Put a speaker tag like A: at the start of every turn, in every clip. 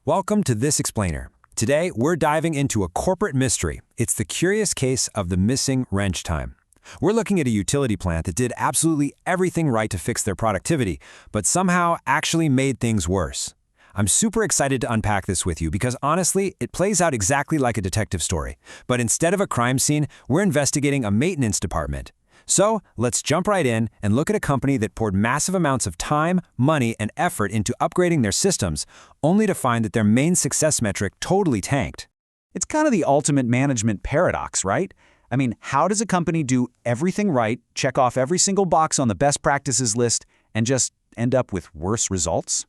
A: Welcome to This Explainer. Today, we're diving into a corporate mystery. It's the curious case of the missing wrench time. We're looking at a utility plant that did absolutely everything right to fix their productivity, but somehow actually made things worse. I'm super excited to unpack this with you because honestly, it plays out exactly like a detective story. But instead of a crime scene, we're investigating a maintenance department. So let's jump right in and look at a company that poured massive amounts of time, money, and effort into upgrading their systems, only to find that their main success metric totally tanked.
B: It's kind of the ultimate management paradox, right? I mean, how does a company do everything right, check off every single box on the best practices list, and just end up with worse results?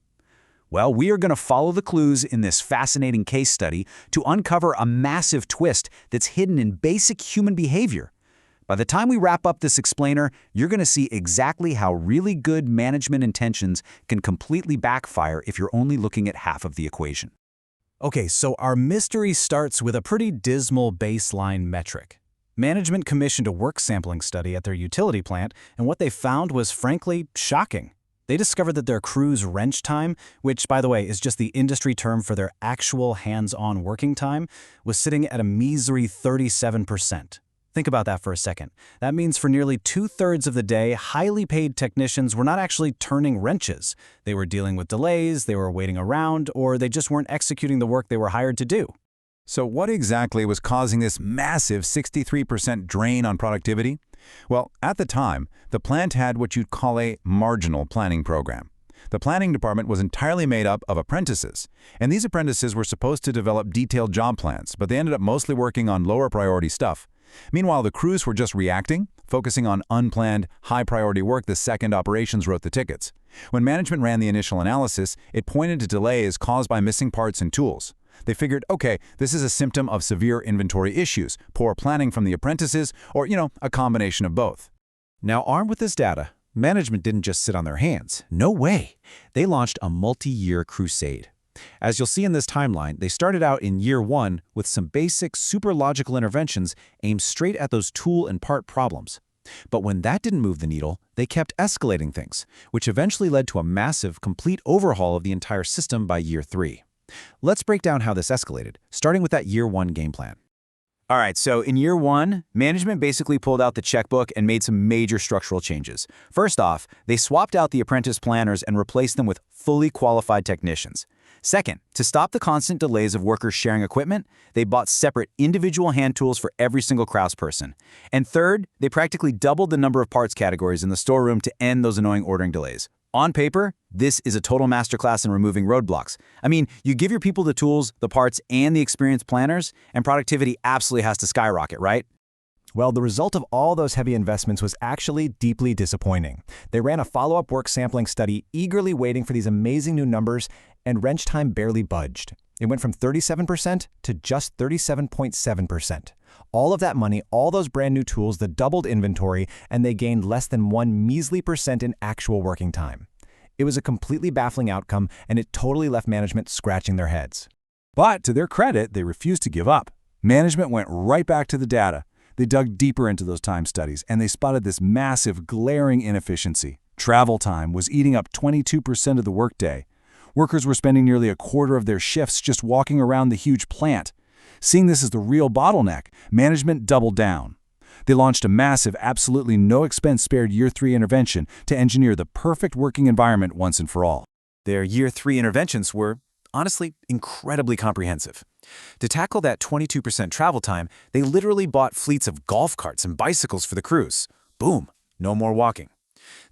B: Well, we are going to follow the clues in this fascinating case study to uncover a massive twist that's hidden in basic human behavior. By the time we wrap up this explainer, you're going to see exactly how really good management intentions can completely backfire if you're only looking at half of the equation.
C: Okay, so our mystery starts with a pretty dismal baseline metric. Management commissioned a work sampling study at their utility plant, and what they found was frankly shocking. They discovered that their crew's wrench time, which, by the way, is just the industry term for their actual hands-on working time, was sitting at a measly 37%. Think about that for a second. That means for nearly 2/3 of the day, highly paid technicians were not actually turning wrenches. They were dealing with delays, they were waiting around, or they just weren't executing the work they were hired to do.
D: So what exactly was causing this massive 63% drain on productivity? Well, at the time, the plant had what you'd call a marginal planning program. The planning department was entirely made up of apprentices, and these apprentices were supposed to develop detailed job plans, but they ended up mostly working on lower priority stuff. Meanwhile, the crews were just reacting, focusing on unplanned, high-priority work the second operations wrote the tickets. When management ran the initial analysis, it pointed to delays caused by missing parts and tools. They figured, okay, this is a symptom of severe inventory issues, poor planning from the apprentices, or, a combination of both.
E: Now, armed with this data, management didn't just sit on their hands. No way. They launched a multi-year crusade. As you'll see in this timeline, they started out in year 1 with some basic, super logical interventions aimed straight at those tool and part problems. But when that didn't move the needle, they kept escalating things, which eventually led to a massive, complete overhaul of the entire system by year 3. Let's break down how this escalated, starting with that year 1 game plan.
B: All right, so in year 1, management basically pulled out the checkbook and made some major structural changes. First off, they swapped out the apprentice planners and replaced them with fully qualified technicians. Second, to stop the constant delays of workers sharing equipment, they bought separate individual hand tools for every single craftsperson. And third, they practically doubled the number of parts categories in the storeroom to end those annoying ordering delays. On paper, this is a total masterclass in removing roadblocks. I mean, you give your people the tools, the parts, and the experienced planners, and productivity absolutely has to skyrocket, right?
C: Well, the result of all those heavy investments was actually deeply disappointing. They ran a follow-up work sampling study, eagerly waiting for these amazing new numbers, and wrench time barely budged. It went from 37% to just 37.7%. All of that money, all those brand new tools, the doubled inventory, and they gained less than 1 measly percent in actual working time. It was a completely baffling outcome, and it totally left management scratching their heads.
D: But to their credit, they refused to give up. Management went right back to the data. They dug deeper into those time studies, and they spotted this massive, glaring inefficiency. Travel time was eating up 22% of the workday. Workers were spending nearly a quarter of their shifts just walking around the huge plant. Seeing this as the real bottleneck, management doubled down. They launched a massive, absolutely no expense spared year 3 intervention to engineer the perfect working environment once and for all.
E: Their year 3 interventions were, honestly, incredibly comprehensive. To tackle that 22% travel time, they literally bought fleets of golf carts and bicycles for the crews. Boom, no more walking.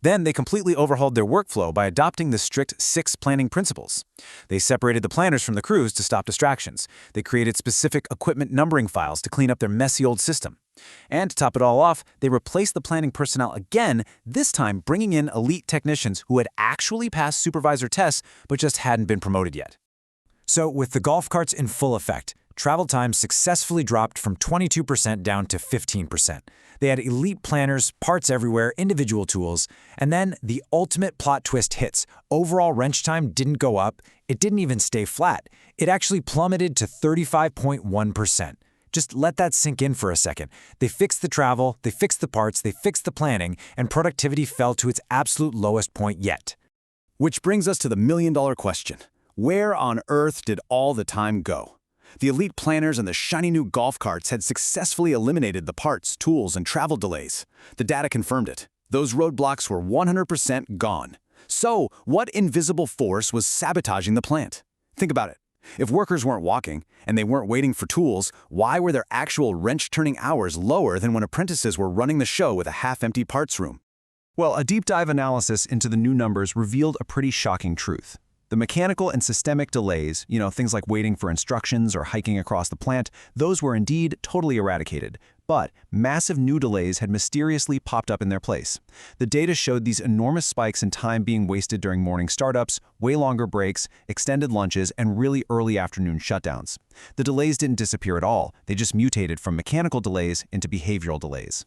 E: Then they completely overhauled their workflow by adopting the strict 6 planning principles. They separated the planners from the crews to stop distractions. They created specific equipment numbering files to clean up their messy old system. And to top it all off, they replaced the planning personnel again, this time bringing in elite technicians who had actually passed supervisor tests but just hadn't been promoted yet. So with the golf carts in full effect, travel time successfully dropped from 22% down to 15%. They had elite planners, parts everywhere, individual tools, and then the ultimate plot twist hits. Overall wrench time didn't go up, it didn't even stay flat. It actually plummeted to 35.1%. Just let that sink in for a second. They fixed the travel, they fixed the parts, they fixed the planning, and productivity fell to its absolute lowest point yet. Which brings us to the million-dollar question. Where on earth did all the time go? The elite planners and the shiny new golf carts had successfully eliminated the parts, tools, and travel delays. The data confirmed it. Those roadblocks were 100% gone. So, what invisible force was sabotaging the plant? Think about it. If workers weren't walking, and they weren't waiting for tools, why were their actual wrench-turning hours lower than when apprentices were running the show with a half-empty parts room?
A: Well, a deep dive analysis into the new numbers revealed a pretty shocking truth. The mechanical and systemic delays, things like waiting for instructions or hiking across the plant, those were indeed totally eradicated. But massive new delays had mysteriously popped up in their place. The data showed these enormous spikes in time being wasted during morning startups, way longer breaks, extended lunches, and really early afternoon shutdowns. The delays didn't disappear at all. They just mutated from mechanical delays into behavioral delays.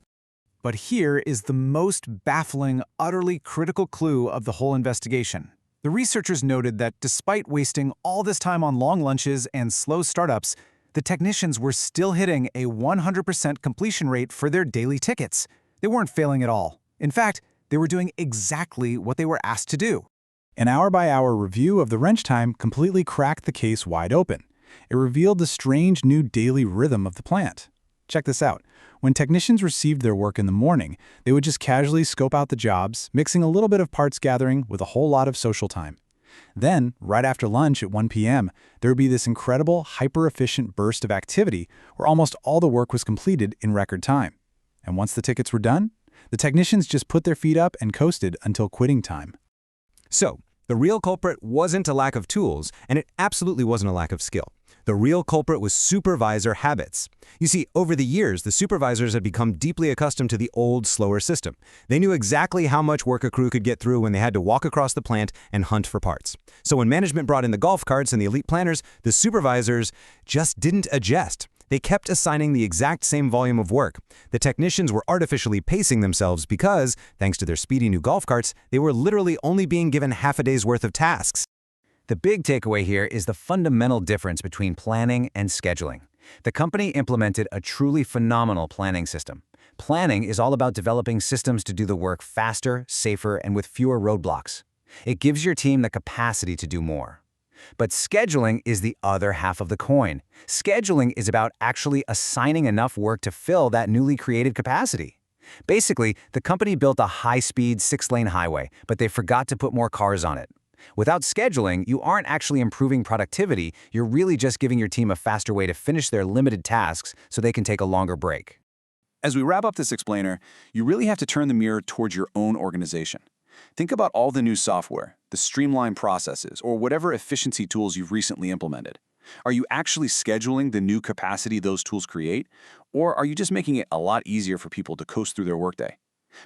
C: But here is the most baffling, utterly critical clue of the whole investigation. The researchers noted that despite wasting all this time on long lunches and slow startups, the technicians were still hitting a 100% completion rate for their daily tickets. They weren't failing at all. In fact, they were doing exactly what they were asked to do. An hour-by-hour review of the wrench time completely cracked the case wide open. It revealed the strange new daily rhythm of the plant. Check this out. When technicians received their work in the morning, they would just casually scope out the jobs, mixing a little bit of parts gathering with a whole lot of social time. Then, right after lunch at 1 p.m., there would be this incredible, hyper-efficient burst of activity where almost all the work was completed in record time. And once the tickets were done, the technicians just put their feet up and coasted until quitting time.
A: So, the real culprit wasn't a lack of tools, and it absolutely wasn't a lack of skill. The real culprit was supervisor habits. You see, over the years, the supervisors had become deeply accustomed to the old, slower system. They knew exactly how much work a crew could get through when they had to walk across the plant and hunt for parts. So when management brought in the golf carts and the elite planners, the supervisors just didn't adjust. They kept assigning the exact same volume of work. The technicians were artificially pacing themselves because, thanks to their speedy new golf carts, they were literally only being given half a day's worth of tasks.
B: The big takeaway here is the fundamental difference between planning and scheduling. The company implemented a truly phenomenal planning system. Planning is all about developing systems to do the work faster, safer, and with fewer roadblocks. It gives your team the capacity to do more. But scheduling is the other half of the coin. Scheduling is about actually assigning enough work to fill that newly created capacity. Basically, the company built a high-speed 6-lane highway, but they forgot to put more cars on it. Without scheduling, you aren't actually improving productivity, you're really just giving your team a faster way to finish their limited tasks so they can take a longer break.
E: As we wrap up this explainer, you really have to turn the mirror towards your own organization. Think about all the new software, the streamlined processes, or whatever efficiency tools you've recently implemented. Are you actually scheduling the new capacity those tools create, or are you just making it a lot easier for people to coast through their workday?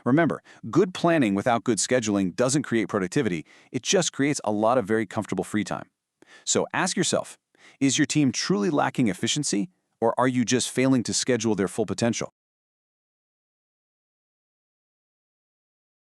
E: Remember, good planning without good scheduling doesn't create productivity, it just creates a lot of very comfortable free time. So ask yourself, is your team truly lacking efficiency, or are you just failing to schedule their full potential?